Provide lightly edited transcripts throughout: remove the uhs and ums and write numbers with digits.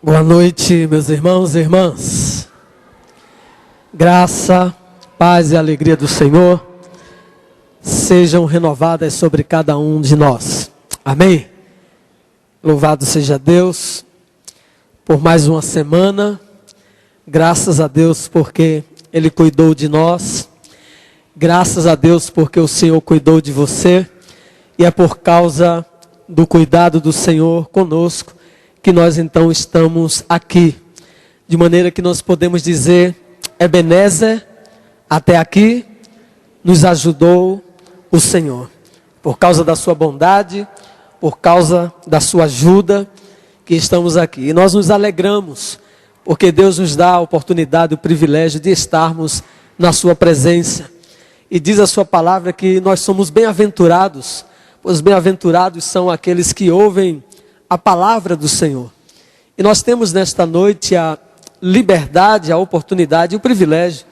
Boa noite, meus irmãos e irmãs. Graça, paz e alegria do Senhor sejam renovadas sobre cada um de nós. Amém? Louvado seja Deus por mais uma semana. Graças a Deus porque Ele cuidou de nós. Graças a Deus porque o Senhor cuidou de você. E é por causa do cuidado do Senhor conosco que nós então estamos aqui. De maneira que nós podemos dizer: Ebenezer, até aqui nos ajudou o Senhor. Por causa da sua bondade, por causa da sua ajuda, que estamos aqui. E nós nos alegramos, porque Deus nos dá a oportunidade, o privilégio de estarmos na sua presença. E diz a sua palavra que nós somos bem-aventurados, pois bem-aventurados são aqueles que ouvem a palavra do Senhor. E nós temos nesta noite a liberdade, a oportunidade e o privilégio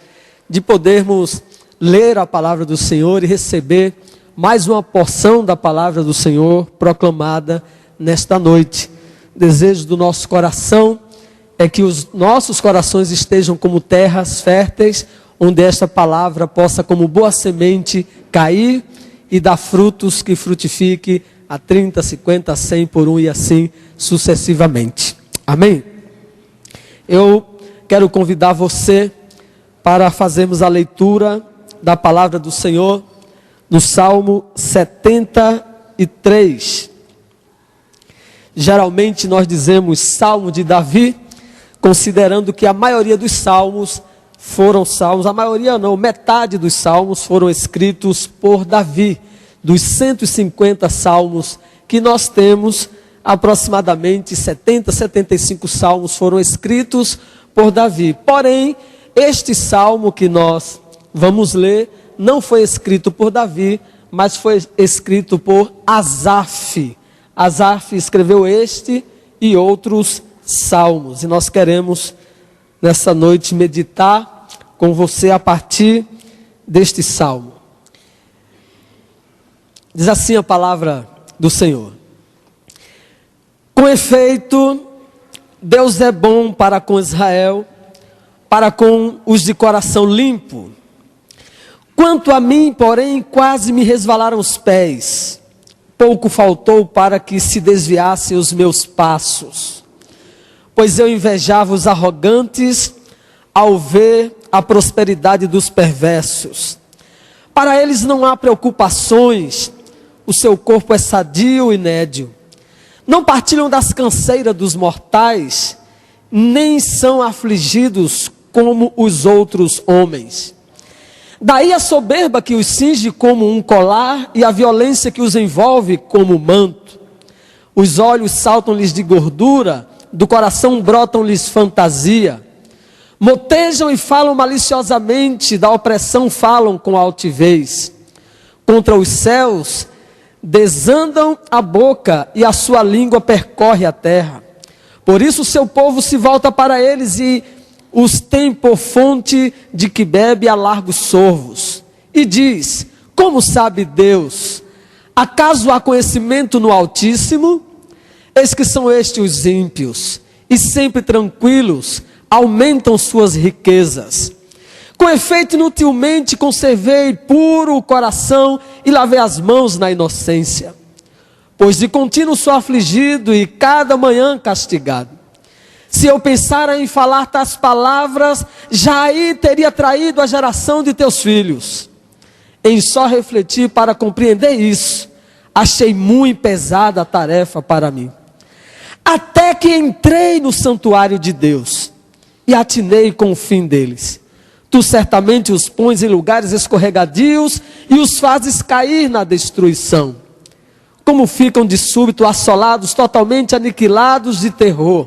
de podermos ler a palavra do Senhor e receber mais uma porção da palavra do Senhor proclamada nesta noite. O desejo do nosso coração é que os nossos corações estejam como terras férteis, onde esta palavra possa, como boa semente, cair e dar frutos que frutifique a 30, 50, 100 por um e assim sucessivamente. Amém? Eu quero convidar você para fazermos a leitura da palavra do Senhor no Salmo 73. Geralmente nós dizemos Salmo de Davi, considerando que a maioria dos salmos foram salmos, a maioria não, metade dos salmos foram escritos por Davi. Dos 150 salmos que nós temos, aproximadamente 70, 75 salmos foram escritos por Davi. Porém, este salmo que nós vamos ler não foi escrito por Davi, mas foi escrito por Asaf. Asaf escreveu este e outros salmos. E nós queremos, nessa noite, meditar com você a partir deste salmo. Diz assim a palavra do Senhor: com efeito, Deus é bom para com Israel, para com os de coração limpo. Quanto a mim, porém, quase me resvalaram os pés. Pouco faltou para que se desviassem os meus passos. Pois eu invejava os arrogantes ao ver a prosperidade dos perversos. Para eles não há preocupações, o seu corpo é sadio e nédio. Não partilham das canseiras dos mortais, nem são afligidos como os outros homens. Daí a soberba que os cinge como um colar e a violência que os envolve como manto. Os olhos saltam-lhes de gordura, do coração brotam-lhes fantasia. Motejam e falam maliciosamente, da opressão falam com altivez. Contra os céus desandam a boca e a sua língua percorre a terra. Por isso o seu povo se volta para eles e os tem por fonte de que bebe a largos sorvos. E diz: como sabe Deus? Acaso há conhecimento no Altíssimo? Eis que são estes os ímpios, e sempre tranquilos, aumentam suas riquezas. Com efeito, inutilmente conservei puro o coração e lavei as mãos na inocência. Pois de contínuo sou afligido e cada manhã castigado. Se eu pensara em falar tais palavras, já aí teria traído a geração de teus filhos. Em só refletir para compreender isso, achei muito pesada a tarefa para mim. Até que entrei no santuário de Deus e atinei com o fim deles. Tu certamente os pões em lugares escorregadios e os fazes cair na destruição. Como ficam de súbito assolados, totalmente aniquilados de terror.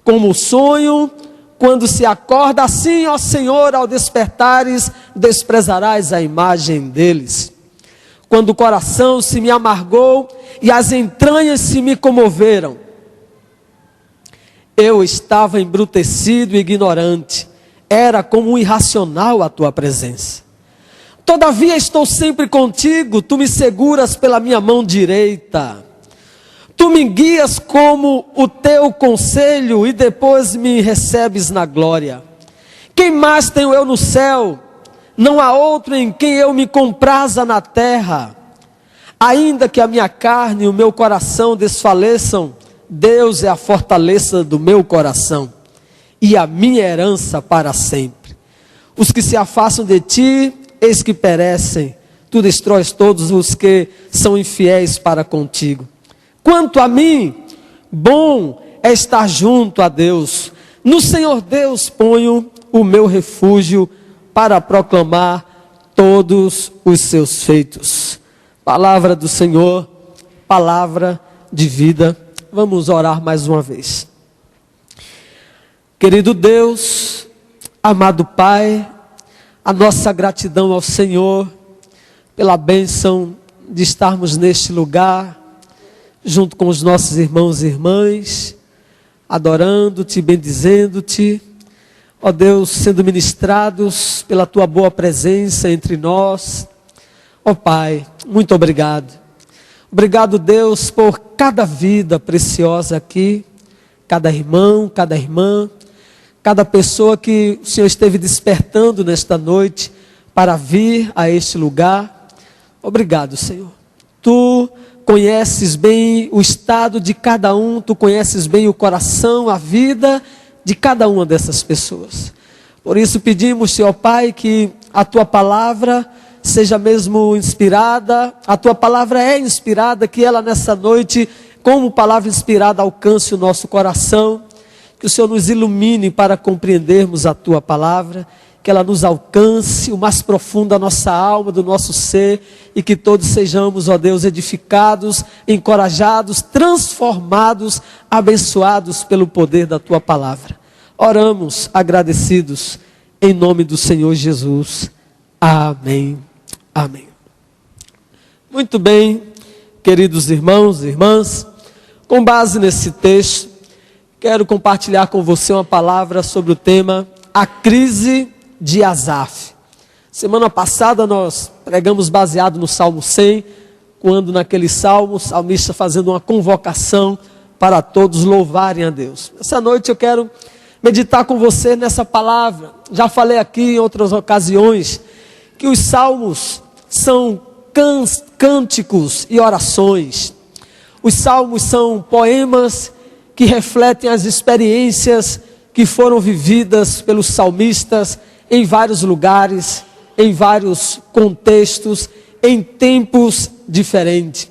Como sonho, quando se acorda, assim, ó Senhor, ao despertares, desprezarás a imagem deles. Quando o coração se me amargou e as entranhas se me comoveram, eu estava embrutecido e ignorante, era como um irracional a tua presença. Todavia estou sempre contigo, tu me seguras pela minha mão direita. Tu me guias como o teu conselho e depois me recebes na glória. Quem mais tenho eu no céu? Não há outro em quem eu me compraza na terra. Ainda que a minha carne e o meu coração desfaleçam, Deus é a fortaleza do meu coração e a minha herança para sempre. Os que se afastam de ti, eis que perecem. Tu destróis todos os que são infiéis para contigo. Quanto a mim, bom é estar junto a Deus. No Senhor Deus ponho o meu refúgio para proclamar todos os seus feitos. Palavra do Senhor, palavra de vida. Vamos orar mais uma vez. Querido Deus, amado Pai, a nossa gratidão ao Senhor pela bênção de estarmos neste lugar, junto com os nossos irmãos e irmãs, adorando-te, bendizendo-te, ó Deus, sendo ministrados pela tua boa presença entre nós. Ó Pai, muito obrigado. Obrigado, Deus, por cada vida preciosa aqui, cada irmão, cada irmã, cada pessoa que o Senhor esteve despertando nesta noite para vir a este lugar. Obrigado, Senhor. Tu conheces bem o estado de cada um, tu conheces bem o coração, a vida de cada uma dessas pessoas. Por isso pedimos, Senhor Pai, que a tua palavra seja mesmo inspirada, a tua palavra é inspirada, que ela nessa noite, como palavra inspirada, alcance o nosso coração, que o Senhor nos ilumine para compreendermos a tua palavra, que ela nos alcance o mais profundo da nossa alma, do nosso ser, e que todos sejamos, ó Deus, edificados, encorajados, transformados, abençoados pelo poder da tua palavra. Oramos agradecidos em nome do Senhor Jesus. Amém. Amém. Muito bem, queridos irmãos e irmãs, com base nesse texto, quero compartilhar com você uma palavra sobre o tema A Crise de Asaf. Semana passada nós pregamos baseado no Salmo 100, quando naquele salmo o salmista fazendo uma convocação para todos louvarem a Deus. Essa noite eu quero meditar com você nessa palavra. Já falei aqui em outras ocasiões que os salmos são cânticos e orações. Os salmos são poemas que refletem as experiências que foram vividas pelos salmistas em vários lugares, em vários contextos, em tempos diferentes.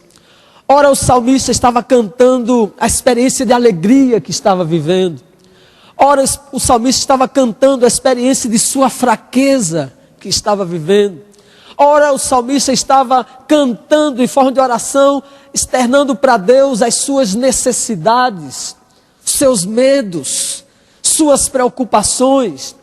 Ora, o salmista estava cantando a experiência de alegria que estava vivendo. Ora, o salmista estava cantando a experiência de sua fraqueza que estava vivendo. Ora, o salmista estava cantando em forma de oração, externando para Deus as suas necessidades, seus medos, suas preocupações.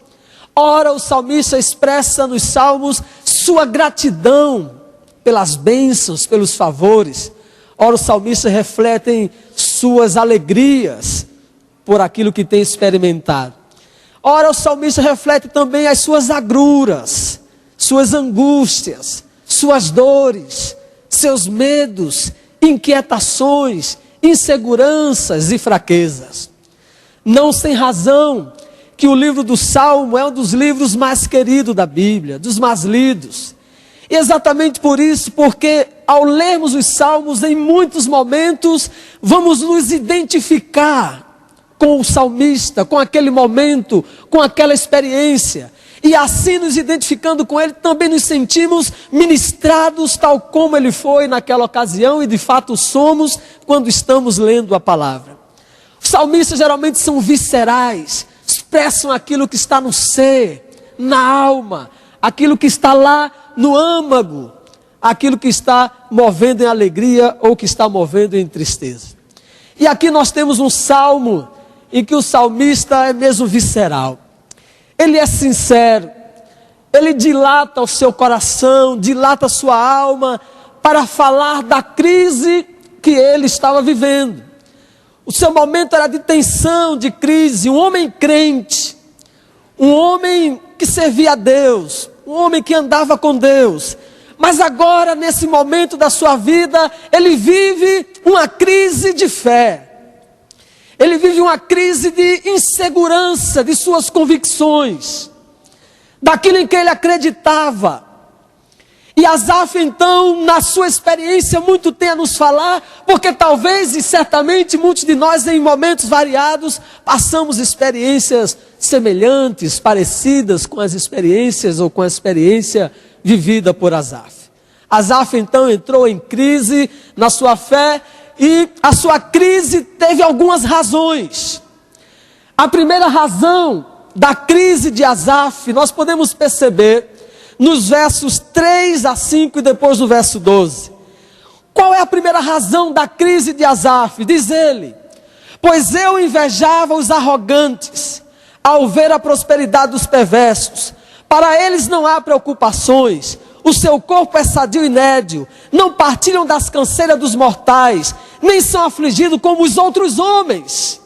Ora, o salmista expressa nos salmos sua gratidão pelas bênçãos, pelos favores. Ora, o salmista reflete suas alegrias por aquilo que tem experimentado. Ora, o salmista reflete também as suas agruras, suas angústias, suas dores, seus medos, inquietações, inseguranças e fraquezas. Não sem razão que o livro do Salmo é um dos livros mais queridos da Bíblia, dos mais lidos. E exatamente por isso, porque ao lermos os Salmos, em muitos momentos, vamos nos identificar com o salmista, com aquele momento, com aquela experiência. E assim nos identificando com ele, também nos sentimos ministrados tal como ele foi naquela ocasião, e de fato somos quando estamos lendo a palavra. Os salmistas geralmente são viscerais, expressam aquilo que está no ser, na alma, aquilo que está lá no âmago, aquilo que está movendo em alegria ou que está movendo em tristeza. E aqui nós temos um salmo em que o salmista é mesmo visceral. Ele é sincero, ele dilata o seu coração, dilata a sua alma para falar da crise que ele estava vivendo. O seu momento era de tensão, de crise. Um homem crente, um homem que servia a Deus, um homem que andava com Deus, Mas agora, nesse momento da sua vida, ele vive uma crise de fé. Ele vive uma crise de insegurança de suas convicções, daquilo em que ele acreditava. E Asaf, então, na sua experiência, muito tem a nos falar, porque talvez e certamente muitos de nós, em momentos variados, passamos experiências semelhantes, parecidas com as experiências ou com a experiência vivida por Asaf. Asaf, então, entrou em crise na sua fé e a sua crise teve algumas razões. A primeira razão da crise de Asaf, nós podemos perceber nos versos 3 a 5 e depois no verso 12. Qual é a primeira razão da crise de Asaf? Diz ele: pois eu invejava os arrogantes ao ver a prosperidade dos perversos. Para eles não há preocupações, o seu corpo é sadio e nédio, não partilham das canseiras dos mortais, nem são afligidos como os outros homens.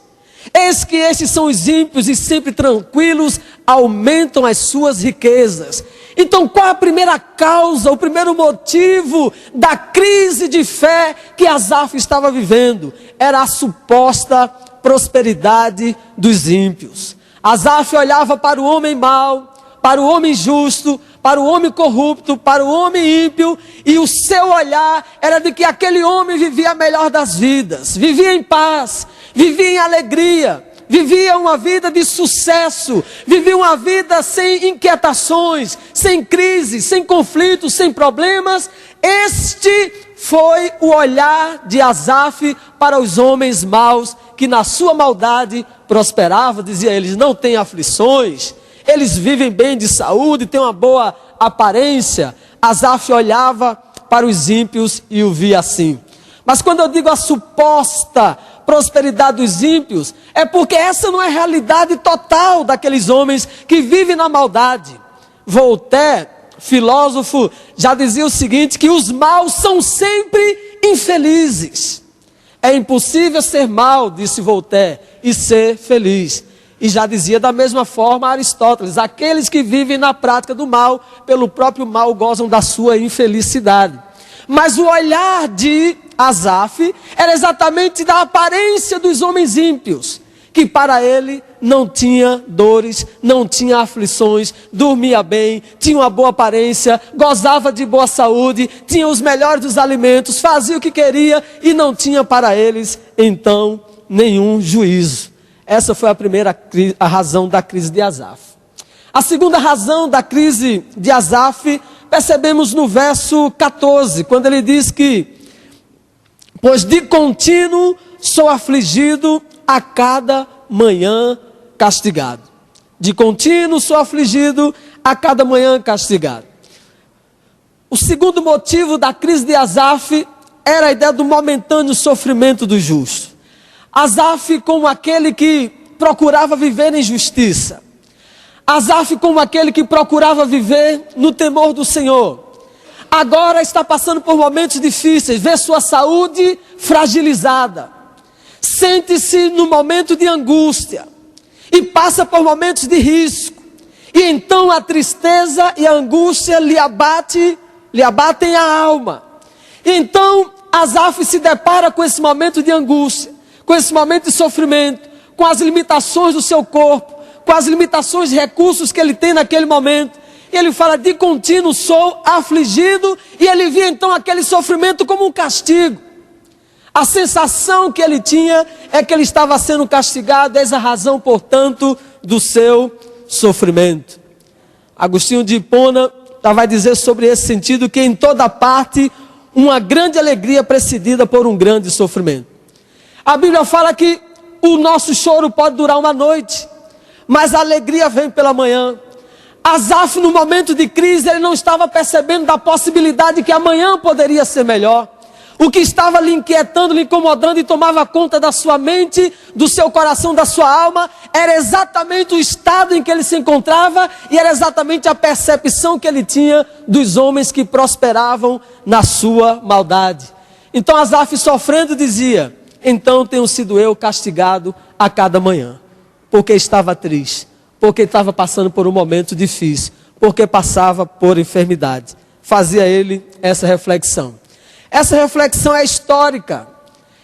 Eis que estes são os ímpios e sempre tranquilos, aumentam as suas riquezas. Então, qual é a primeira causa, o primeiro motivo da crise de fé que Asaf estava vivendo? Era a suposta prosperidade dos ímpios. Asaf olhava para o homem mau, para o homem justo, para o homem corrupto, para o homem ímpio, e o seu olhar era de que aquele homem vivia a melhor das vidas, vivia em paz, vivia em alegria, vivia uma vida de sucesso, vivia uma vida sem inquietações, sem crises, sem conflitos, sem problemas. Este foi o olhar de Asaf para os homens maus, que na sua maldade prosperavam. Dizia eles: não têm aflições, eles vivem bem de saúde, têm uma boa aparência. Asaf olhava para os ímpios e o via assim. Mas quando eu digo a suposta prosperidade dos ímpios, é porque essa não é a realidade total daqueles homens que vivem na maldade. Voltaire, filósofo, já dizia o seguinte, que os maus são sempre infelizes. É impossível ser mau, disse Voltaire, e ser feliz. E já dizia da mesma forma Aristóteles: aqueles que vivem na prática do mal, pelo próprio mal gozam da sua infelicidade. Mas o olhar de Asaf era exatamente da aparência dos homens ímpios, que para ele não tinha dores, não tinha aflições, dormia bem, tinha uma boa aparência, gozava de boa saúde, tinha os melhores dos alimentos, fazia o que queria e não tinha para eles, então, nenhum juízo. Essa foi a primeira razão da crise de Asaf. A segunda razão da crise de Asaf, percebemos no verso 14, quando ele diz que: pois de contínuo sou afligido, a cada manhã castigado. De contínuo sou afligido, a cada manhã castigado. O segundo motivo da crise de Asaf era a ideia do momentâneo sofrimento do justo. Asaf como aquele que procurava viver em justiça. Asaf como aquele que procurava viver no temor do Senhor. Agora está passando por momentos difíceis, vê sua saúde fragilizada. Sente-se no momento de angústia e passa por momentos de risco. E então a tristeza e a angústia lhe abatem a alma. E então Asaf se depara com esse momento de angústia, com esse momento de sofrimento, com as limitações do seu corpo, com as limitações de recursos que ele tem naquele momento. E ele fala: de contínuo sou afligido. E ele via então aquele sofrimento como um castigo. A sensação que ele tinha é que ele estava sendo castigado. Eis a razão, portanto, do seu sofrimento. Agostinho de Hipona vai dizer sobre esse sentido que em toda parte uma grande alegria precedida por um grande sofrimento. A Bíblia fala que o nosso choro pode durar uma noite, mas a alegria vem pela manhã. Asaf, no momento de crise, ele não estava percebendo da possibilidade que amanhã poderia ser melhor. O que estava lhe inquietando, lhe incomodando e tomava conta da sua mente, do seu coração, da sua alma, era exatamente o estado em que ele se encontrava e era exatamente a percepção que ele tinha dos homens que prosperavam na sua maldade. Então Asaf, sofrendo, dizia: então tenho sido eu castigado a cada manhã, porque estava triste, porque estava passando por um momento difícil, porque passava por enfermidade. fazia ele essa reflexão. Essa reflexão é histórica.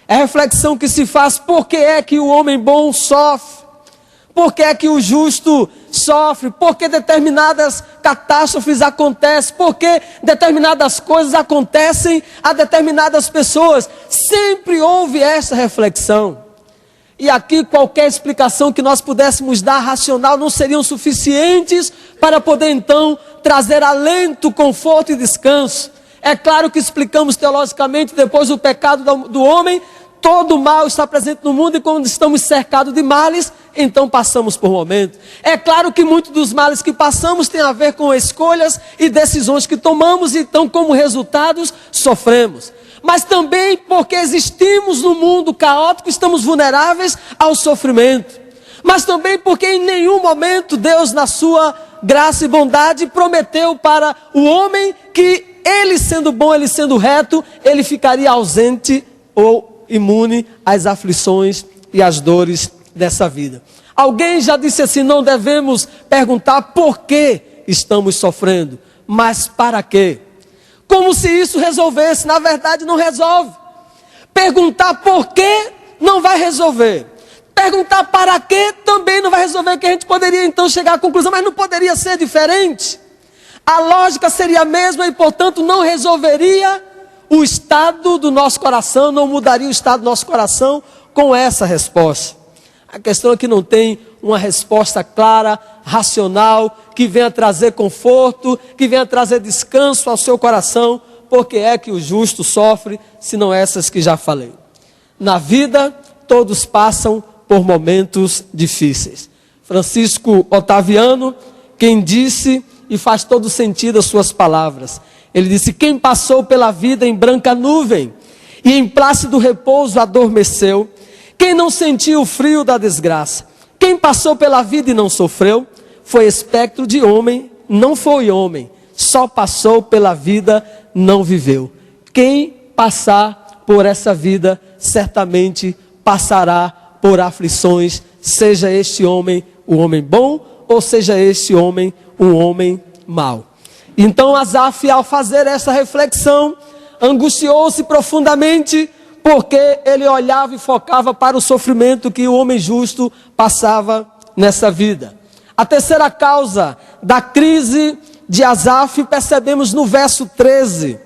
É a reflexão que se faz: por que é que o homem bom sofre? Por que é que o justo sofre? Por que determinadas catástrofes acontecem? Por que determinadas coisas acontecem a determinadas pessoas? Sempre houve essa reflexão. E aqui qualquer explicação que nós pudéssemos dar racional não seriam suficientes para poder então trazer alento, conforto e descanso. É claro que explicamos teologicamente, depois do pecado do homem, todo o mal está presente no mundo, e quando estamos cercados de males, então passamos por momentos. É claro que muitos dos males que passamos tem a ver com escolhas e decisões que tomamos, e então como resultados sofremos. Mas também porque existimos no mundo caótico, estamos vulneráveis ao sofrimento. Mas também porque em nenhum momento Deus, na sua graça e bondade, prometeu para o homem que ele sendo bom, ele sendo reto, ele ficaria ausente ou imune às aflições e às dores dessa vida. Alguém já disse assim: não devemos perguntar por que estamos sofrendo, mas para quê? Como se isso resolvesse. Na verdade não resolve. Perguntar por quê não vai resolver. Perguntar para quê também não vai resolver, que a gente poderia então chegar à conclusão, mas não poderia ser diferente. A lógica seria a mesma e, portanto, não resolveria o estado do nosso coração, não mudaria o estado do nosso coração com essa resposta. A questão é que não tem uma resposta clara, racional, que venha trazer conforto, que venha trazer descanso ao seu coração. Porque é que o justo sofre, se não essas que já falei. Na vida, todos passam por momentos difíceis. Francisco Otaviano, quem disse, e faz todo sentido as suas palavras, ele disse: quem passou pela vida em branca nuvem e em plácido repouso adormeceu, quem não sentiu o frio da desgraça, quem passou pela vida e não sofreu, foi espectro de homem, não foi homem, só passou pela vida, não viveu. Quem passar por essa vida, certamente passará por aflições, seja este homem o homem bom, ou seja este homem um homem mau. Então Asaf, ao fazer essa reflexão, angustiou-se profundamente, porque ele olhava e focava para o sofrimento que o homem justo passava nessa vida. A terceira causa da crise de Asaf percebemos no verso 13,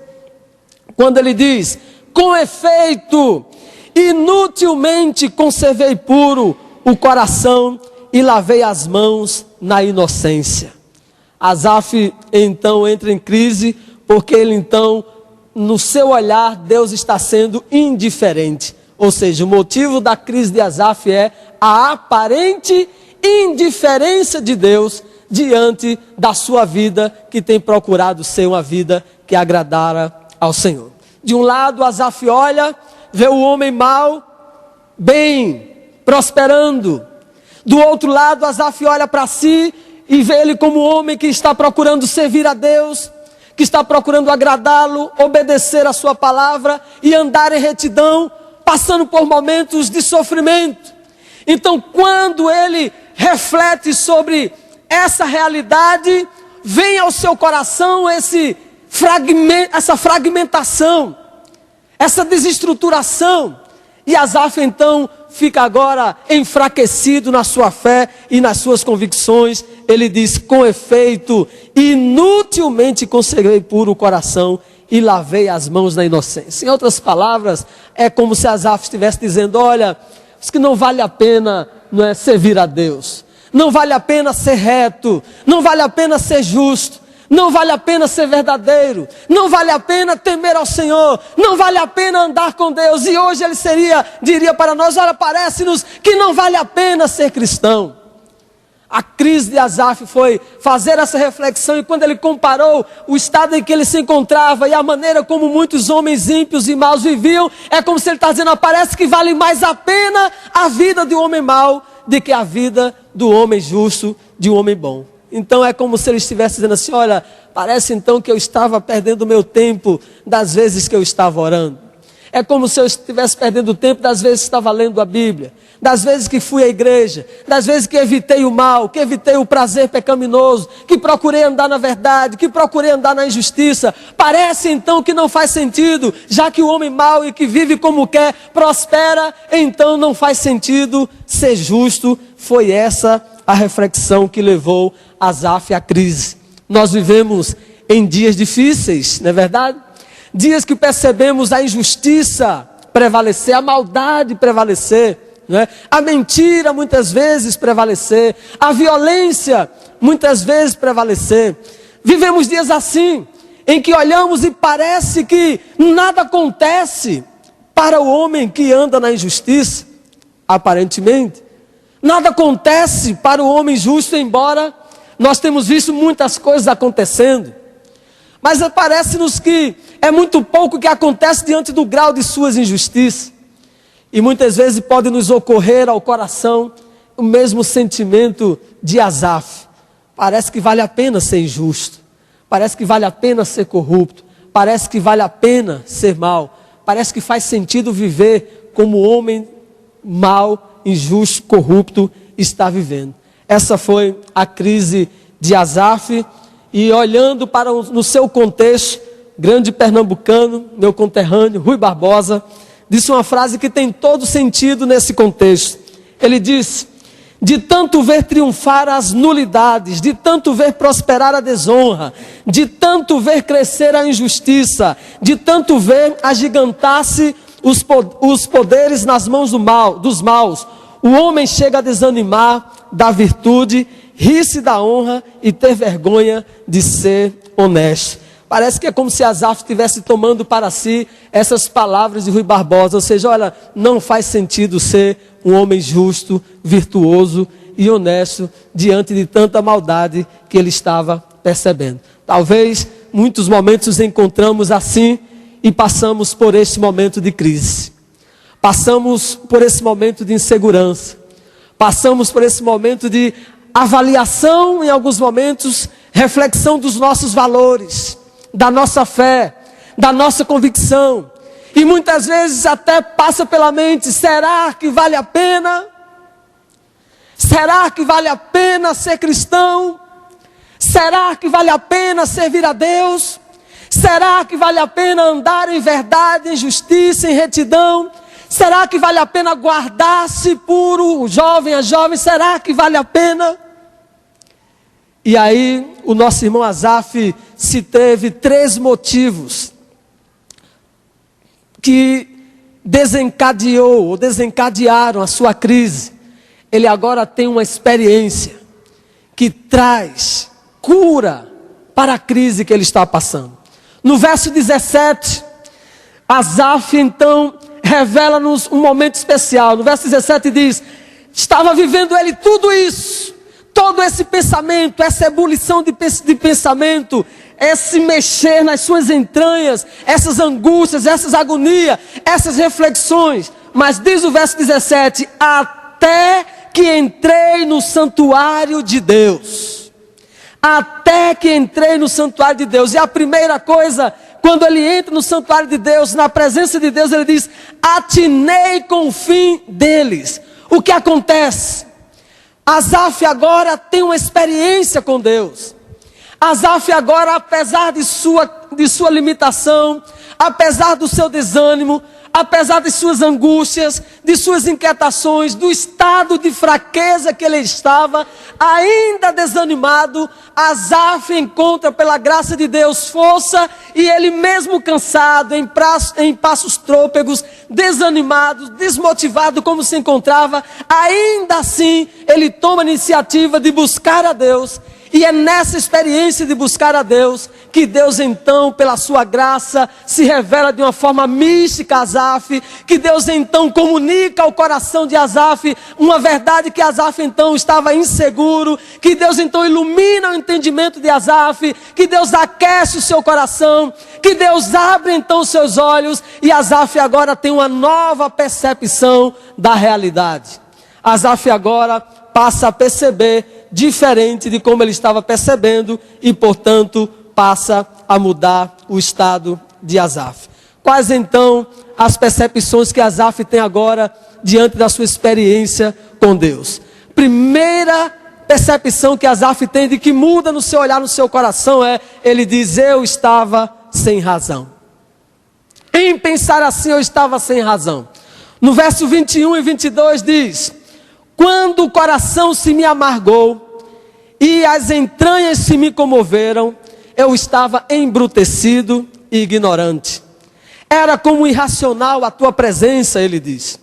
quando ele diz: com efeito, inutilmente conservei puro o coração e lavei as mãos na inocência. Asaf então entra em crise, porque ele então, no seu olhar, Deus está sendo indiferente. Ou seja, o motivo da crise de Asaf é a aparente indiferença de Deus diante da sua vida, que tem procurado ser uma vida que agradara ao Senhor. De um lado, Asaf olha, vê o homem mau, bem, prosperando. Do outro lado, Asaf olha para si e vê ele como um homem que está procurando servir a Deus, que está procurando agradá-lo, obedecer a sua palavra e andar em retidão, passando por momentos de sofrimento. Então, quando ele reflete sobre essa realidade, vem ao seu coração essa fragmentação, essa desestruturação. E Asaf então fica agora enfraquecido na sua fé e nas suas convicções. Ele diz: com efeito, inutilmente conservei puro o coração e lavei as mãos na inocência. Em outras palavras, é como se Asaf estivesse dizendo: olha, isso que não vale a pena, não é, servir a Deus. Não vale a pena ser reto, não vale a pena ser justo, não vale a pena ser verdadeiro, não vale a pena temer ao Senhor, não vale a pena andar com Deus. E hoje ele diria para nós: olha, parece-nos que não vale a pena ser cristão. A crise de Asaf foi fazer essa reflexão, e quando ele comparou o estado em que ele se encontrava e a maneira como muitos homens ímpios e maus viviam, é como se ele está dizendo: parece que vale mais a pena a vida de um homem mau do que a vida do homem justo, de um homem bom. Então é como se ele estivesse dizendo assim: olha, parece então que eu estava perdendo o meu tempo das vezes que eu estava orando. É como se eu estivesse perdendo tempo das vezes que estava lendo a Bíblia, das vezes que fui à igreja, das vezes que evitei o mal, que evitei o prazer pecaminoso, que procurei andar na verdade, que procurei andar na injustiça. Parece então que não faz sentido, já que o homem mau e que vive como quer, prospera, então não faz sentido ser justo. Foi essa a reflexão que levou Asaf à crise. Nós vivemos em dias difíceis, não é verdade? Dias que percebemos a injustiça prevalecer, a maldade prevalecer, não é? A mentira muitas vezes prevalecer, a violência muitas vezes prevalecer. Vivemos dias assim, em que olhamos e parece que nada acontece para o homem que anda na injustiça, aparentemente. Nada acontece para o homem justo, embora nós temos visto muitas coisas acontecendo. Mas parece-nos que é muito pouco que acontece diante do grau de suas injustiças. E muitas vezes pode nos ocorrer ao coração o mesmo sentimento de Asaf. Parece que vale a pena ser injusto. Parece que vale a pena ser corrupto. Parece que vale a pena ser mau. Parece que faz sentido viver como o homem mau, injusto, corrupto está vivendo. Essa foi a crise de Asaf. E olhando para no seu contexto, grande pernambucano, meu conterrâneo, Rui Barbosa, disse uma frase que tem todo sentido nesse contexto. Ele disse: de tanto ver triunfar as nulidades, de tanto ver prosperar a desonra, de tanto ver crescer a injustiça, de tanto ver agigantar-se os poderes nas mãos dos maus, o homem chega a desanimar da virtude, rir-se da honra e ter vergonha de ser honesto. Parece que é como se Asaf estivesse tomando para si essas palavras de Rui Barbosa. Ou seja, olha, não faz sentido ser um homem justo, virtuoso e honesto diante de tanta maldade que ele estava percebendo. Talvez muitos momentos nos encontramos assim e passamos por esse momento de crise. Passamos por esse momento de insegurança. Passamos por esse momento de avaliação, em alguns momentos, reflexão dos nossos valores, da nossa fé, da nossa convicção. E muitas vezes até passa pela mente: será que vale a pena? Será que vale a pena ser cristão? Será que vale a pena servir a Deus? Será que vale a pena andar em verdade, em justiça, em retidão? Será que vale a pena guardar-se puro, o jovem, a jovem? Será que vale a pena? E aí o nosso irmão Asaf se teve 3 motivos que desencadearam a sua crise. Ele agora tem uma experiência que traz cura para a crise que ele está passando. No verso 17, Asaf então revela-nos um momento especial. No verso 17 diz: estava vivendo ele tudo isso, todo esse pensamento, essa ebulição de pensamento, esse mexer nas suas entranhas, essas angústias, essas agonias, essas reflexões. Mas diz o verso 17: até que entrei no santuário de Deus. Até que entrei no santuário de Deus. E a primeira coisa, quando ele entra no santuário de Deus, na presença de Deus, ele diz: atinei com o fim deles. O que acontece? Asaf agora tem uma experiência com Deus. Asaf agora, apesar de sua limitação, apesar do seu desânimo, apesar de suas angústias, de suas inquietações, do estado de fraqueza que ele estava, ainda desanimado, Asaf encontra pela graça de Deus força, e ele mesmo cansado, em passos trôpegos, desanimado, desmotivado como se encontrava, ainda assim ele toma a iniciativa de buscar a Deus. E é nessa experiência de buscar a Deus, que Deus então, pela sua graça, se revela de uma forma mística a Asaf, que Deus então comunica ao coração de Asaf uma verdade que Asaf então estava inseguro, que Deus então ilumina o entendimento de Asaf, que Deus aquece o seu coração, que Deus abre então os seus olhos, e Asaf agora tem uma nova percepção da realidade. Asaf agora passa a perceber diferente de como ele estava percebendo e, portanto, passa a mudar o estado de Asaf. Quais então as percepções que Asaf tem agora diante da sua experiência com Deus. Primeira percepção que Asaf tem de que muda no seu olhar, no seu coração ele diz: eu estava sem razão. Em pensar assim eu estava sem razão. No verso 21 e 22 diz: quando o coração se me amargou e as entranhas se me comoveram, eu estava embrutecido e ignorante. Era como irracional a tua presença, ele diz.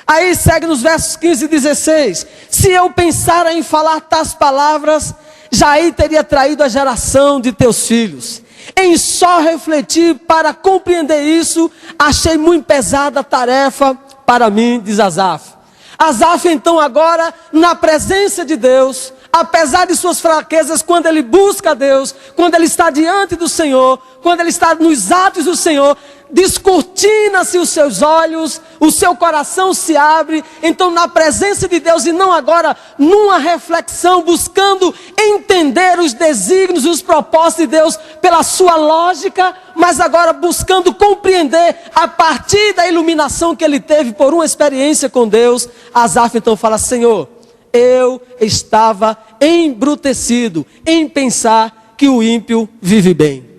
Aí segue nos versos 15 e 16. Se eu pensara em falar tais palavras, já aí teria traído a geração de teus filhos. Em só refletir para compreender isso, achei muito pesada a tarefa para mim, diz Asaf. Asaf então agora, na presença de Deus, apesar de suas fraquezas, quando ele busca a Deus, quando ele está diante do Senhor, quando ele está nos atos do Senhor, descortina-se os seus olhos, o seu coração se abre, então na presença de Deus, e não agora numa reflexão, buscando entender os desígnios, os propósitos de Deus pela sua lógica, mas agora buscando compreender a partir da iluminação que ele teve por uma experiência com Deus. Asaf então fala: Senhor, eu estava embrutecido em pensar que o ímpio vive bem.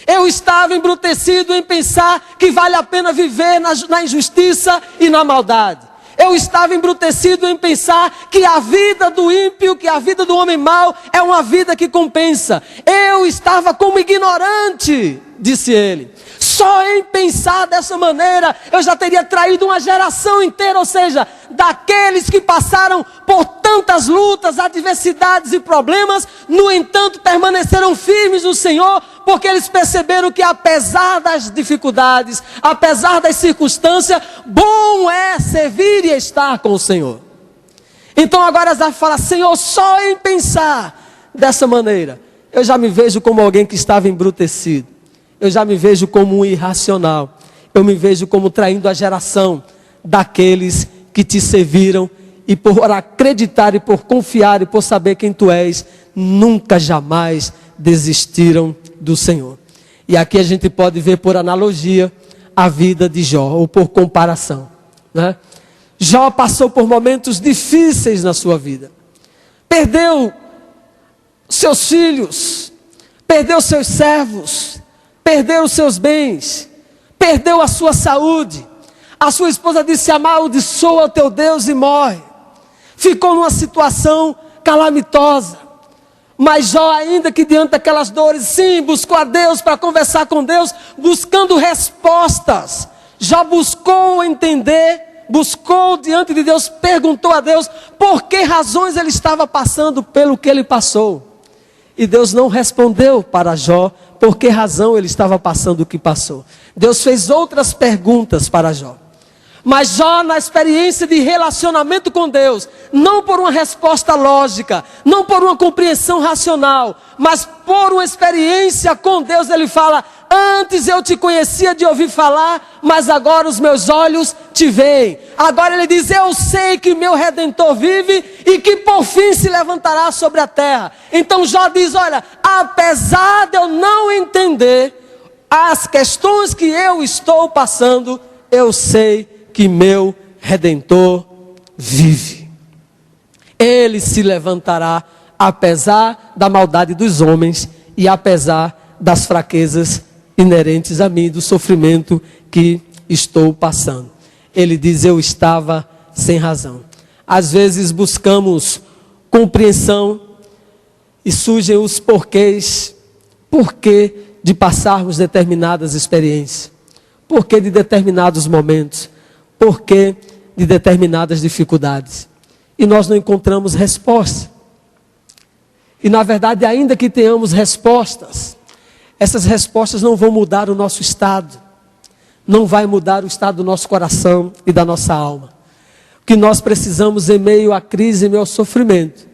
Eu estava embrutecido em pensar que vale a pena viver na injustiça e na maldade. Eu estava embrutecido em pensar que a vida do ímpio, que a vida do homem mau é uma vida que compensa. Eu estava como ignorante, disse ele. Só em pensar dessa maneira, eu já teria traído uma geração inteira, ou seja, daqueles que passaram por tantas lutas, adversidades e problemas, no entanto permaneceram firmes no Senhor, porque eles perceberam que apesar das dificuldades, apesar das circunstâncias, bom é servir e estar com o Senhor. Então agora Asaf fala: Senhor, só em pensar dessa maneira, eu já me vejo como alguém que estava embrutecido. Eu já me vejo como um irracional. Eu me vejo como traindo a geração daqueles que te serviram e por acreditar e por confiar e por saber quem tu és, nunca jamais desistiram do Senhor. E aqui a gente pode ver por analogia a vida de Jó, ou por comparação, né? Jó passou por momentos difíceis na sua vida. Perdeu seus filhos, perdeu seus servos, perdeu os seus bens, perdeu a sua saúde. A sua esposa disse: amaldiçoa o teu Deus e morre. Ficou numa situação calamitosa. Mas Jó, ainda que diante daquelas dores, sim, buscou a Deus para conversar com Deus, buscando respostas. Jó buscou entender, buscou diante de Deus, perguntou a Deus por que razões ele estava passando pelo que ele passou. E Deus não respondeu para Jó por que razão ele estava passando o que passou. Deus fez outras perguntas para Jó. Mas Jó, na experiência de relacionamento com Deus, não por uma resposta lógica, não por uma compreensão racional, mas por uma experiência com Deus, ele fala: antes eu te conhecia de ouvir falar, mas agora os meus olhos te veem. Agora ele diz: eu sei que meu Redentor vive e que por fim se levantará sobre a terra. Então Jó diz: olha, apesar de eu não entender as questões que eu estou passando, eu sei que meu Redentor vive. Ele se levantará apesar da maldade dos homens e apesar das fraquezas inerentes a mim, do sofrimento que estou passando. Ele diz: eu estava sem razão. Às vezes buscamos compreensão e surgem os porquês. Porquê de passarmos determinadas experiências? Porquê de determinados momentos? Porquê de determinadas dificuldades? E nós não encontramos resposta. E na verdade, ainda que tenhamos respostas, essas respostas não vão mudar o nosso estado. Não vai mudar o estado do nosso coração e da nossa alma. O que nós precisamos em meio à crise, em meio ao sofrimento,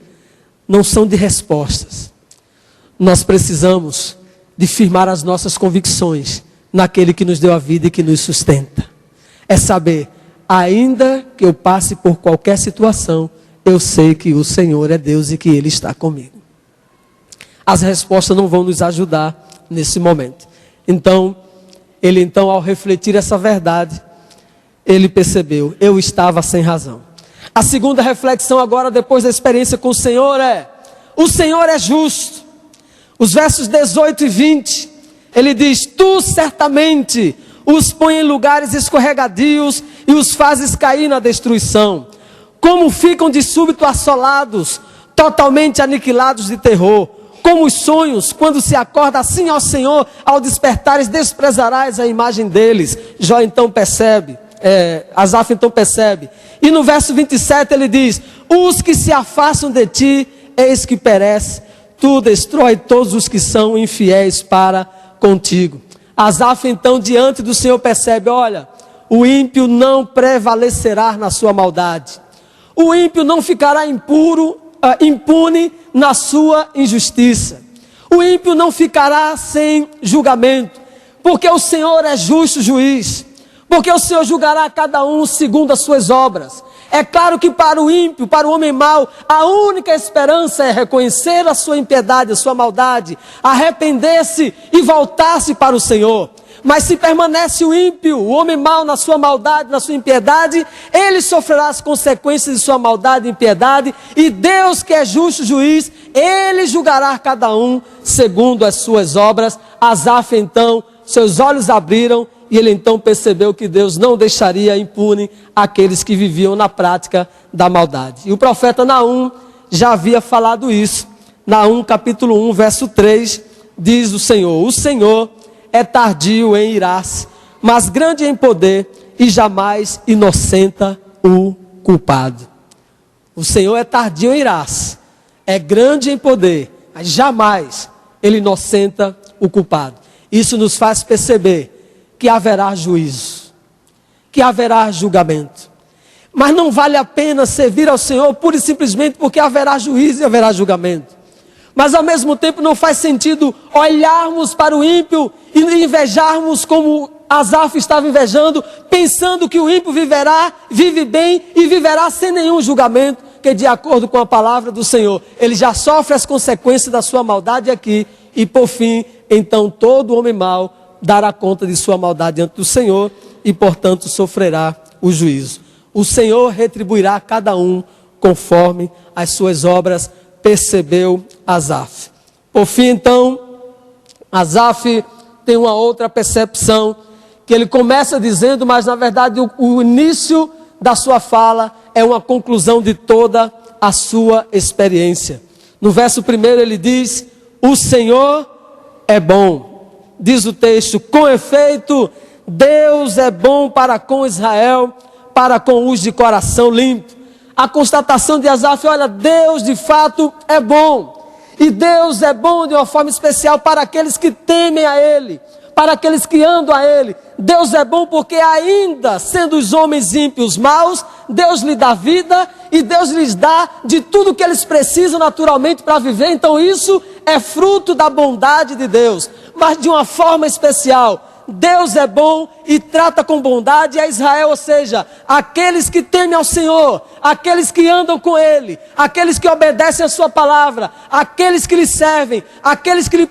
não são de respostas. Nós precisamos de firmar as nossas convicções naquele que nos deu a vida e que nos sustenta. É saber, ainda que eu passe por qualquer situação, eu sei que o Senhor é Deus e que Ele está comigo. As respostas não vão nos ajudar nesse momento. Então, ele ao refletir essa verdade, ele percebeu: eu estava sem razão. A segunda reflexão agora, depois da experiência com o Senhor, o Senhor é justo. Os versos 18 e 20, ele diz: tu certamente os põe em lugares escorregadios e os fazes cair na destruição. Como ficam de súbito assolados, totalmente aniquilados de terror. Como os sonhos, quando se acorda, assim, ó Senhor, ao despertares, desprezarás a imagem deles. Jó então percebe, Asaf então percebe. E no verso 27 ele diz: os que se afastam de ti, eis que perece. Tu destrói todos os que são infiéis para contigo. Asaf então diante do Senhor percebe: olha, o ímpio não prevalecerá na sua maldade. O ímpio não ficará impune na sua injustiça. O ímpio não ficará sem julgamento, porque o Senhor é justo juiz, porque o Senhor julgará cada um segundo as suas obras. É claro que para o ímpio, para o homem mau, a única esperança é reconhecer a sua impiedade, a sua maldade, arrepender-se e voltar-se para o Senhor. Mas se permanece o ímpio, o homem mau, na sua maldade, na sua impiedade, ele sofrerá as consequências de sua maldade e impiedade, e Deus, que é justo juiz, ele julgará cada um segundo as suas obras. Asaf então, seus olhos abriram, e ele então percebeu que Deus não deixaria impune aqueles que viviam na prática da maldade. E o profeta Naum já havia falado isso. Naum capítulo 1, verso 3, diz o Senhor é tardio em irar-se, mas grande em poder, e jamais inocenta o culpado. O Senhor é tardio em irar-se, é grande em poder, mas jamais ele inocenta o culpado. Isso nos faz perceber que haverá juízo, que haverá julgamento. Mas não vale a pena servir ao Senhor pura e simplesmente porque haverá juízo e haverá julgamento. Mas ao mesmo tempo não faz sentido olharmos para o ímpio e invejarmos como Asaf estava invejando, pensando que o ímpio vive bem e viverá sem nenhum julgamento, que de acordo com a palavra do Senhor, ele já sofre as consequências da sua maldade aqui, e por fim, então todo homem mau dará conta de sua maldade diante do Senhor e portanto sofrerá o juízo. O Senhor retribuirá a cada um conforme as suas obras, percebeu Asaf. Por fim então, Asaf tem uma outra percepção, que ele começa dizendo, mas na verdade o início da sua fala é uma conclusão de toda a sua experiência. No verso 1 ele diz: o Senhor é bom. Diz o texto: com efeito, Deus é bom para com Israel, para com os de coração limpo. A constatação de Asaf: olha, Deus de fato é bom. E Deus é bom de uma forma especial para aqueles que temem a Ele, para aqueles que andam a Ele. Deus é bom porque ainda sendo os homens ímpios maus, Deus lhe dá vida e Deus lhes dá de tudo que eles precisam naturalmente para viver. Então isso é fruto da bondade de Deus. Mas de uma forma especial, Deus é bom e trata com bondade a Israel, ou seja, aqueles que temem ao Senhor, aqueles que andam com Ele, aqueles que obedecem a sua palavra, aqueles que lhe servem, aqueles que lhe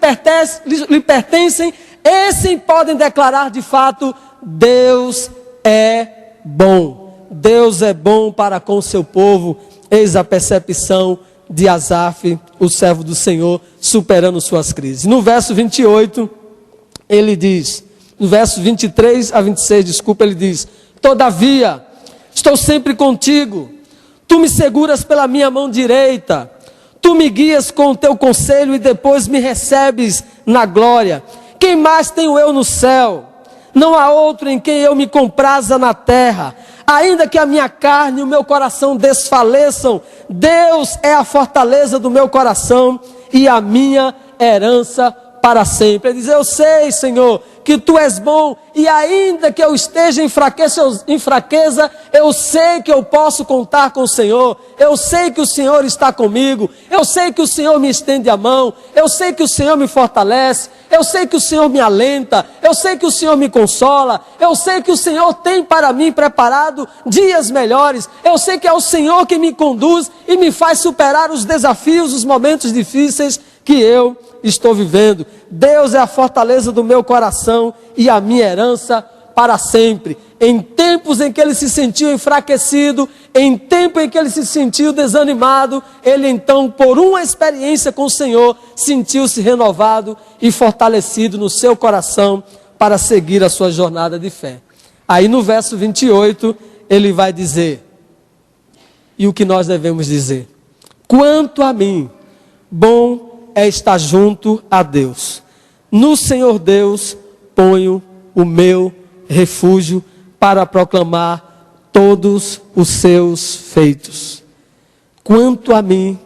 pertencem, esses podem declarar de fato: Deus é bom. Deus é bom para com o seu povo. Eis a percepção de Asaf, o servo do Senhor, superando suas crises. No verso 28, ele diz, no verso 23 a 26, ele diz: todavia, estou sempre contigo, tu me seguras pela minha mão direita, tu me guias com o teu conselho e depois me recebes na glória. Quem mais tenho eu no céu? Não há outro em quem eu me compraza na terra. Ainda que a minha carne e o meu coração desfaleçam, Deus é a fortaleza do meu coração e a minha herança para sempre. Ele diz: eu sei, Senhor, que Tu és bom, e ainda que eu esteja em fraqueza, eu sei que eu posso contar com o Senhor. Eu sei que o Senhor está comigo, eu sei que o Senhor me estende a mão, eu sei que o Senhor me fortalece, eu sei que o Senhor me alenta, eu sei que o Senhor me consola, eu sei que o Senhor tem para mim preparado dias melhores, eu sei que é o Senhor que me conduz e me faz superar os desafios, os momentos difíceis que eu estou vivendo. Deus é a fortaleza do meu coração e a minha herança para sempre. Em tempos em que ele se sentiu enfraquecido, em tempo em que ele se sentiu desanimado, ele então, por uma experiência com o Senhor, sentiu-se renovado e fortalecido no seu coração para seguir a sua jornada de fé. Aí no verso 28, ele vai dizer, e o que nós devemos dizer? Quanto a mim, bom é estar junto a Deus. No Senhor Deus ponho o meu refúgio para proclamar todos os seus feitos. Quanto a mim,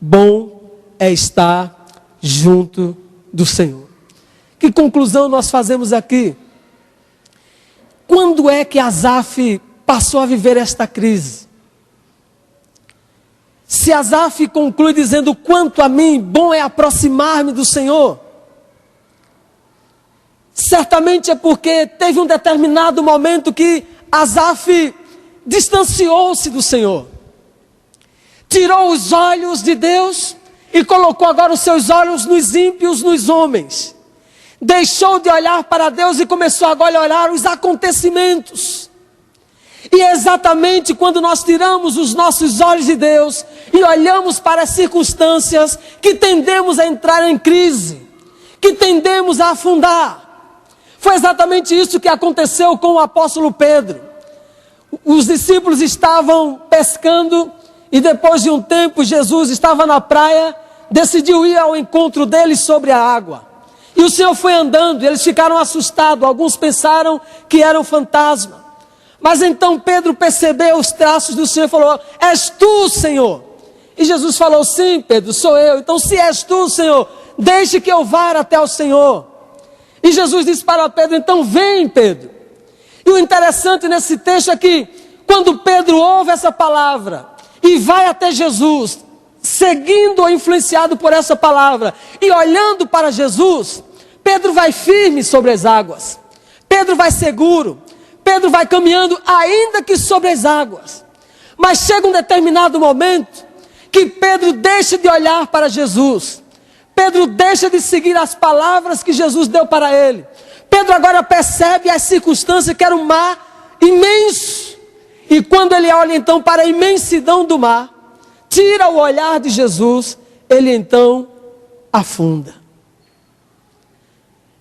bom é estar junto do Senhor. Que conclusão nós fazemos aqui? Quando é que Asaf passou a viver esta crise? Se Asaf conclui dizendo, quanto a mim, bom é aproximar-me do Senhor, certamente é porque teve um determinado momento que Asaf distanciou-se do Senhor. Tirou os olhos de Deus e colocou agora os seus olhos nos ímpios, nos homens. Deixou de olhar para Deus e começou agora a olhar os acontecimentos. E é exatamente quando nós tiramos os nossos olhos de Deus e olhamos para as circunstâncias que tendemos a entrar em crise, que tendemos a afundar. Foi exatamente isso que aconteceu com o apóstolo Pedro. Os discípulos estavam pescando e depois de um tempo Jesus estava na praia, decidiu ir ao encontro deles sobre a água. E o Senhor foi andando, e eles ficaram assustados, alguns pensaram que era um fantasma. Mas então Pedro percebeu os traços do Senhor e falou, és tu, Senhor? E Jesus falou, sim, Pedro, sou eu. Então se és tu, Senhor, deixe que eu vá até o Senhor. E Jesus disse para Pedro, então vem, Pedro. E o interessante nesse texto é que, quando Pedro ouve essa palavra e vai até Jesus, seguindo ou influenciado por essa palavra e olhando para Jesus, Pedro vai firme sobre as águas. Pedro vai seguro. Pedro vai caminhando ainda que sobre as águas. Mas chega um determinado momento que Pedro deixa de olhar para Jesus. Pedro deixa de seguir as palavras que Jesus deu para ele. Pedro agora percebe as circunstâncias que era um mar imenso. E quando ele olha então para a imensidão do mar, tira o olhar de Jesus, ele então afunda.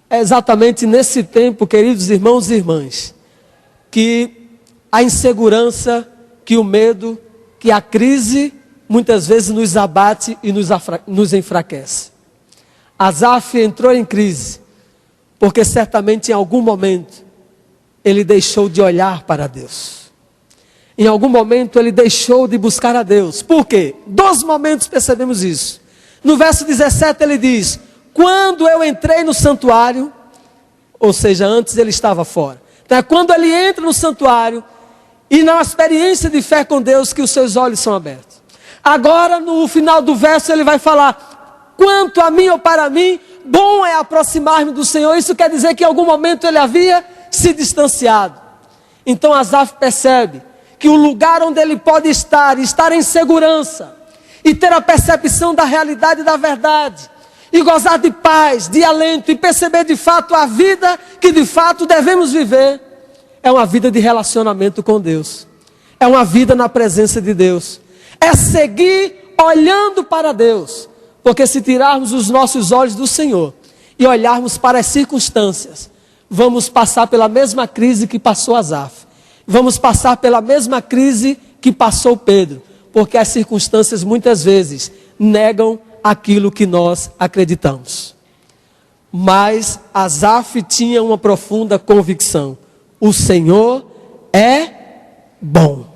É exatamente nesse tempo, queridos irmãos e irmãs, que a insegurança, que o medo, que a crise, muitas vezes nos abate e nos enfraquece. Asaf entrou em crise, porque certamente em algum momento, ele deixou de olhar para Deus. Em algum momento ele deixou de buscar a Deus. Por quê? 2 momentos percebemos isso. No verso 17 ele diz, quando eu entrei no santuário, ou seja, antes ele estava fora. Então é quando ele entra no santuário e na experiência de fé com Deus que os seus olhos são abertos. Agora no final do verso ele vai falar, quanto a mim ou para mim, bom é aproximar-me do Senhor. Isso quer dizer que em algum momento ele havia se distanciado. Então Asaf percebe que o lugar onde ele pode estar em segurança, e ter a percepção da realidade e da verdade, e gozar de paz, de alento, e perceber de fato a vida que de fato devemos viver, é uma vida de relacionamento com Deus, é uma vida na presença de Deus, é seguir olhando para Deus, porque se tirarmos os nossos olhos do Senhor, e olharmos para as circunstâncias, vamos passar pela mesma crise que passou Asaf, vamos passar pela mesma crise que passou Pedro, porque as circunstâncias muitas vezes negam aquilo que nós acreditamos. Mas Asaf tinha uma profunda convicção: o Senhor é bom.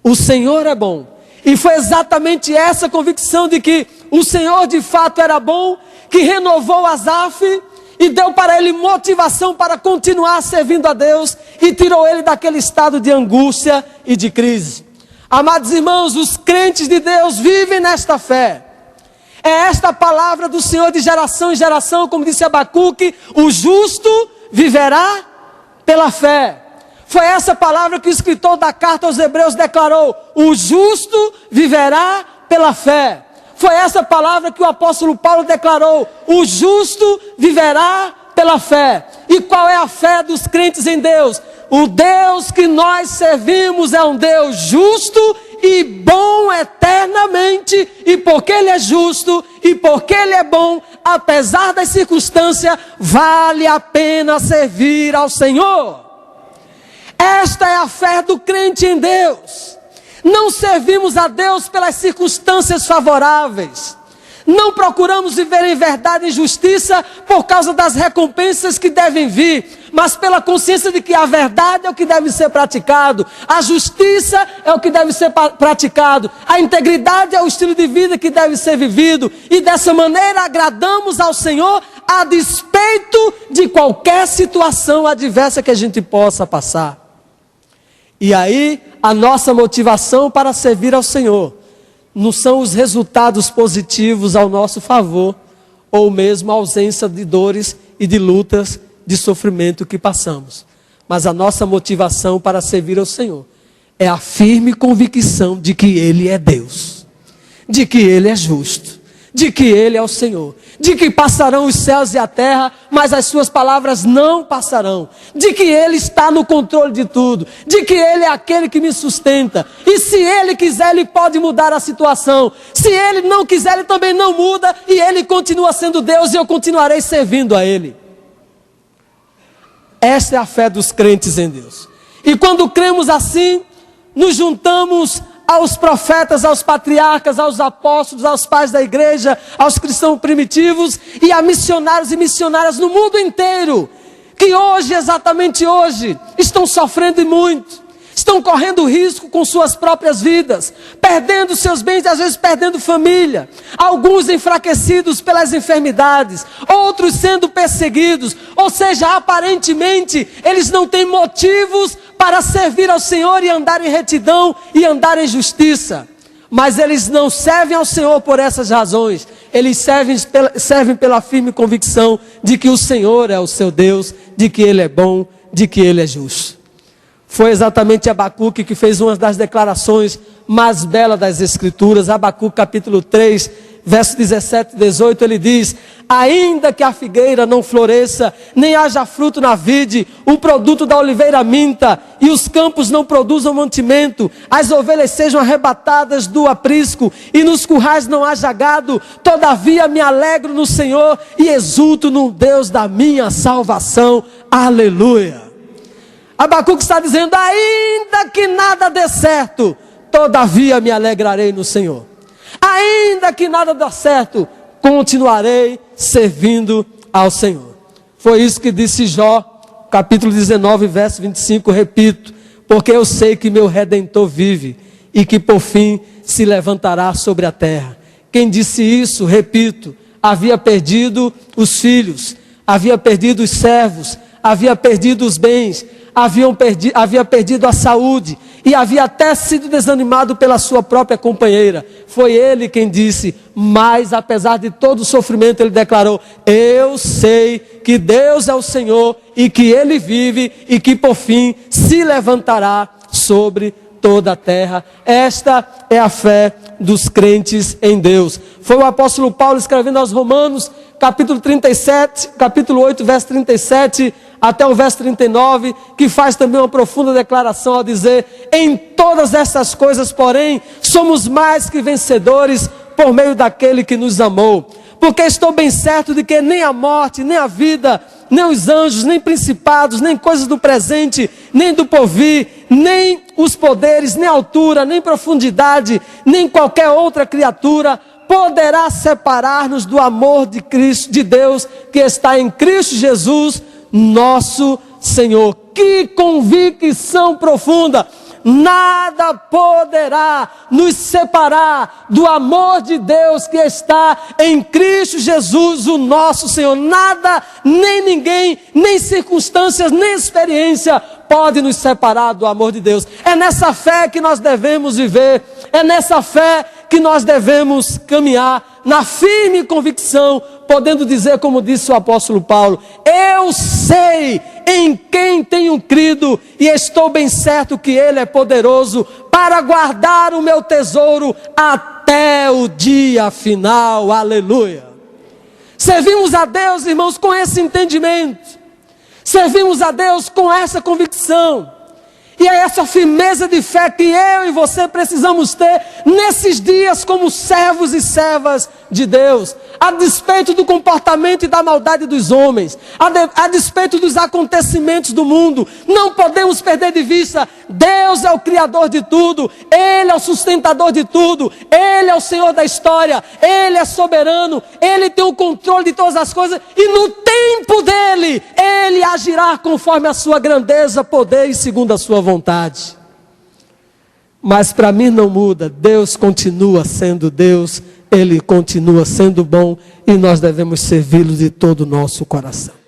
O Senhor é bom. E foi exatamente essa convicção de que o Senhor de fato era bom, que renovou Asaf e deu para ele motivação para continuar servindo a Deus e tirou ele daquele estado de angústia e de crise. Amados irmãos, os crentes de Deus vivem nesta fé. É esta palavra do Senhor de geração em geração, como disse Abacuque, o justo viverá pela fé. Foi essa palavra que o escritor da carta aos Hebreus declarou, o justo viverá pela fé. Foi essa palavra que o apóstolo Paulo declarou, o justo viverá pela fé. E qual é a fé dos crentes em Deus? O Deus que nós servimos é um Deus justo e bom eternamente. E porque Ele é justo e porque Ele é bom, apesar das circunstâncias, vale a pena servir ao Senhor. Esta é a fé do crente em Deus. Não servimos a Deus pelas circunstâncias favoráveis. Não procuramos viver em verdade e justiça por causa das recompensas que devem vir, mas pela consciência de que a verdade é o que deve ser praticado, a justiça é o que deve ser praticado, a integridade é o estilo de vida que deve ser vivido, e dessa maneira agradamos ao Senhor a despeito de qualquer situação adversa que a gente possa passar. E aí, a nossa motivação para servir ao Senhor não são os resultados positivos ao nosso favor, ou mesmo a ausência de dores e de lutas, de sofrimento que passamos. Mas a nossa motivação para servir ao Senhor é a firme convicção de que Ele é Deus, de que Ele é justo, de que Ele é o Senhor, de que passarão os céus e a terra, mas as suas palavras não passarão, de que Ele está no controle de tudo, de que Ele é aquele que me sustenta, e se Ele quiser, Ele pode mudar a situação, se Ele não quiser, Ele também não muda, e Ele continua sendo Deus, e eu continuarei servindo a Ele. Esta é a fé dos crentes em Deus. E quando cremos assim, nos juntamos aos profetas, aos patriarcas, aos apóstolos, aos pais da igreja, aos cristãos primitivos e a missionários e missionárias no mundo inteiro, que hoje, exatamente hoje, estão sofrendo muito, estão correndo risco com suas próprias vidas, perdendo seus bens, às vezes perdendo família, alguns enfraquecidos pelas enfermidades, outros sendo perseguidos, ou seja, aparentemente eles não têm motivos para servir ao Senhor e andar em retidão e andar em justiça, mas eles não servem ao Senhor por essas razões, eles servem pela firme convicção de que o Senhor é o seu Deus, de que Ele é bom, de que Ele é justo. Foi exatamente Abacuque que fez uma das declarações mais belas das Escrituras. Abacuque capítulo 3, verso 17 e 18, ele diz: ainda que a figueira não floresça, nem haja fruto na vide, o produto da oliveira minta, e os campos não produzam mantimento, as ovelhas sejam arrebatadas do aprisco, e nos currais não haja gado, todavia me alegro no Senhor, e exulto no Deus da minha salvação. Aleluia! Abacuque está dizendo, ainda que nada dê certo, todavia me alegrarei no Senhor. Ainda que nada dê certo, continuarei servindo ao Senhor. Foi isso que disse Jó, capítulo 19, verso 25, repito, porque eu sei que meu Redentor vive e que por fim se levantará sobre a terra. Quem disse isso, repito, havia perdido os filhos, havia perdido os servos, havia perdido os bens, havia perdido a saúde e havia até sido desanimado pela sua própria companheira. Foi ele quem disse, mas apesar de todo o sofrimento ele declarou, eu sei que Deus é o Senhor e que Ele vive e que por fim se levantará sobre toda a terra. Esta é a fé dos crentes em Deus. Foi o apóstolo Paulo escrevendo aos Romanos, capítulo 37, capítulo 8, verso 37 até o verso 39, que faz também uma profunda declaração ao dizer, em todas essas coisas, porém, somos mais que vencedores por meio daquele que nos amou. Porque estou bem certo de que nem a morte, nem a vida, nem os anjos, nem principados, nem coisas do presente, nem do porvir, nem os poderes, nem altura, nem profundidade, nem qualquer outra criatura poderá separar-nos do amor de Cristo, de Deus, que está em Cristo Jesus, nosso Senhor. Que convicção profunda! Nada poderá nos separar do amor de Deus que está em Cristo Jesus, o nosso Senhor. Nada, nem ninguém, nem circunstâncias, nem experiência pode nos separar do amor de Deus. É nessa fé que nós devemos viver, é nessa fé que nós devemos caminhar, na firme convicção, podendo dizer como disse o apóstolo Paulo, eu sei em quem tenho crido e estou bem certo que Ele é poderoso para guardar o meu tesouro até o dia final. Aleluia! Servimos a Deus, irmãos, com esse entendimento. Servimos a Deus com essa convicção. E é essa firmeza de fé que eu e você precisamos ter nesses dias como servos e servas de Deus. A despeito do comportamento e da maldade dos homens, a despeito dos acontecimentos do mundo, não podemos perder de vista: Deus é o Criador de tudo, Ele é o sustentador de tudo, Ele é o Senhor da história, Ele é soberano, Ele tem o controle de todas as coisas, e no tempo dEle, Ele agirá conforme a sua grandeza, poder e segundo a sua vontade. Mas para mim não muda, Deus continua sendo Deus, Ele continua sendo bom, e nós devemos servi-lo de todo o nosso coração.